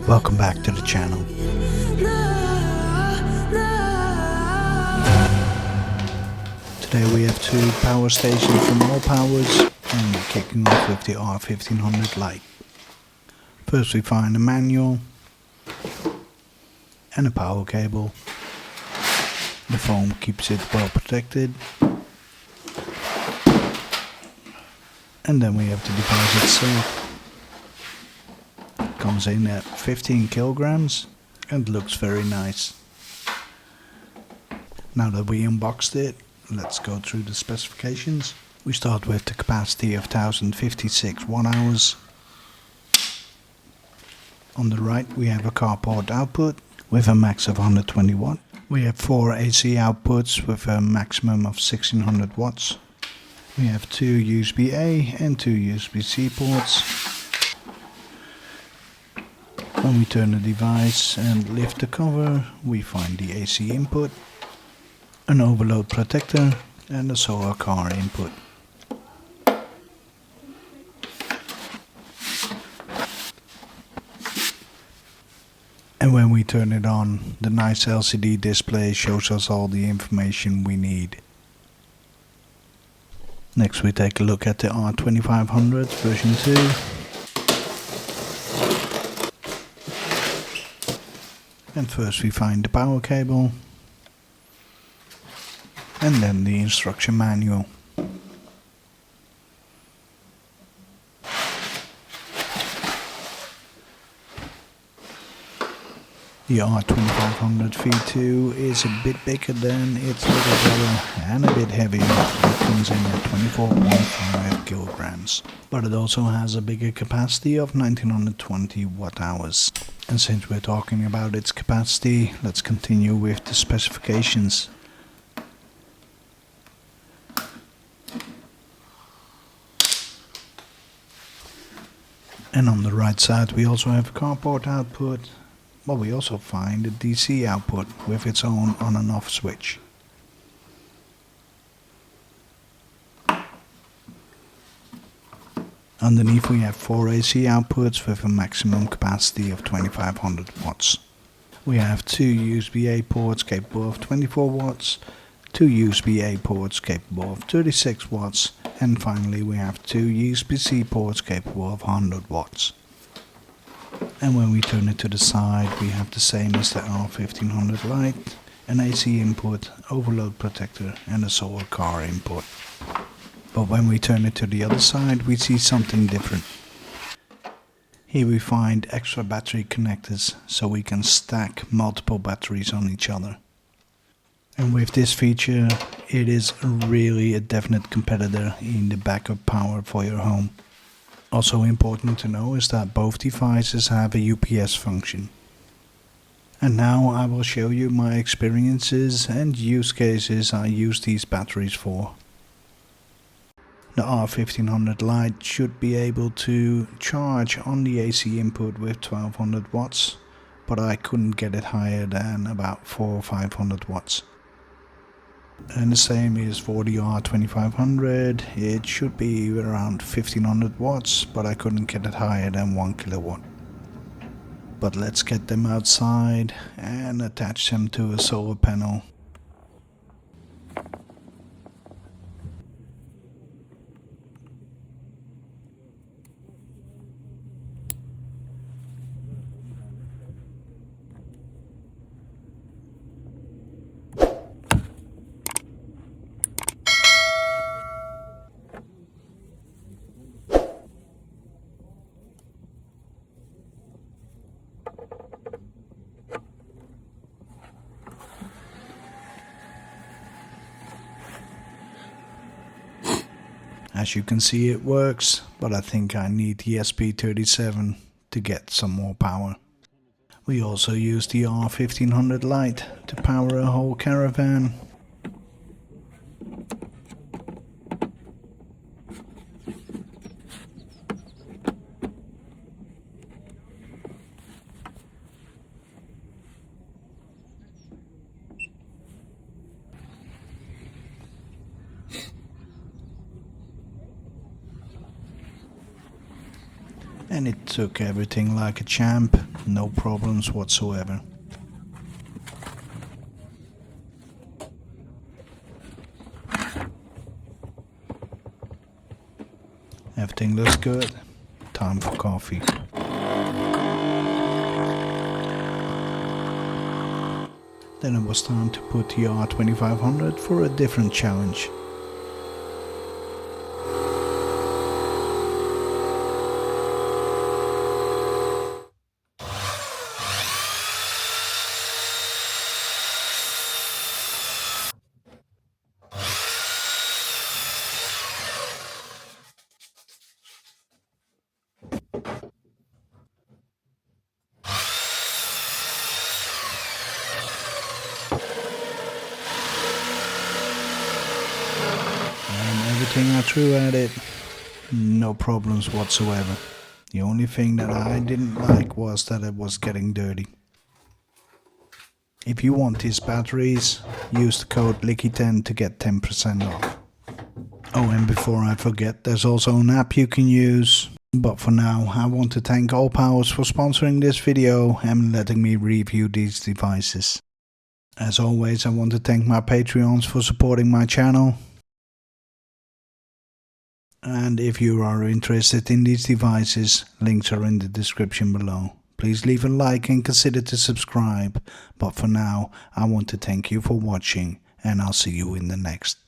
Welcome back to the channel. Today we have two power stations from ALLPOWERS and we're kicking off with the R1500 LITE. First we find a manual and a power cable. The foam keeps it well protected. And then we have the device itself. It comes in at 15 kilograms and looks very nice. Now that we unboxed it, let's go through the specifications. We start with the capacity of 1056 watt-hours. On the right we have a carport output with a max of 120 watt. We have 4 AC outputs with a maximum of 1600 watts. We have 2 USB-A and 2 USB-C ports. When we turn the device and lift the cover, we find the AC input, an overload protector and a solar car input. And when we turn it on, the nice LCD display shows us all the information we need. Next we take a look at the R2500 version 2. And first we find the power cable. And then the instruction manual. The R2500 V2 is a bit bigger than its little brother and a bit heavier. It comes in at 24.5 kilograms. But it also has a bigger capacity of 1920 watt-hours. And since we're talking about its capacity, let's continue with the specifications. And on the right side we also have a carport output. But we also find a DC output with its own on and off switch. Underneath we have 4 AC outputs with a maximum capacity of 2500 watts. We have 2 USB-A ports capable of 24 watts, 2 USB-A ports capable of 36 watts, and finally we have 2 USB-C ports capable of 100 watts. And when we turn it to the side, we have the same as the R1500 LITE, an AC input, overload protector and a solar car input. But when we turn it to the other side, we see something different. Here we find extra battery connectors, so we can stack multiple batteries on each other. And with this feature, it is really a definite competitor in the backup power for your home. Also important to know is that both devices have a UPS function. And now I will show you my experiences and use cases I use these batteries for. The R1500 LITE should be able to charge on the AC input with 1200 watts, but I couldn't get it higher than about 400 or 500 watts. And the same is for the R2500, it should be around 1500 watts, but I couldn't get it higher than 1 kilowatt. But let's get them outside and attach them to a solar panel. As you can see it works, but I think I need the SP37 to get some more power. We also use the R1500 LITE to power a whole caravan. and it took everything like a champ, no problems whatsoever. Everything looks good. Time for coffee. Then it was time to put the R2500 for a different challenge. Everything I threw at it, no problems whatsoever. The only thing that I didn't like was that it was getting dirty. If you want these batteries, use the code Licky10 to get 10% off. Oh, and before I forget, there's also an app you can use. But for now, I want to thank ALLPOWERS for sponsoring this video and letting me review these devices. As always, I want to thank my Patreons for supporting my channel. And if you are interested in these devices, links are in the description below. Please leave a like and consider to subscribe. But for now, I want to thank you for watching, and I'll see you in the next.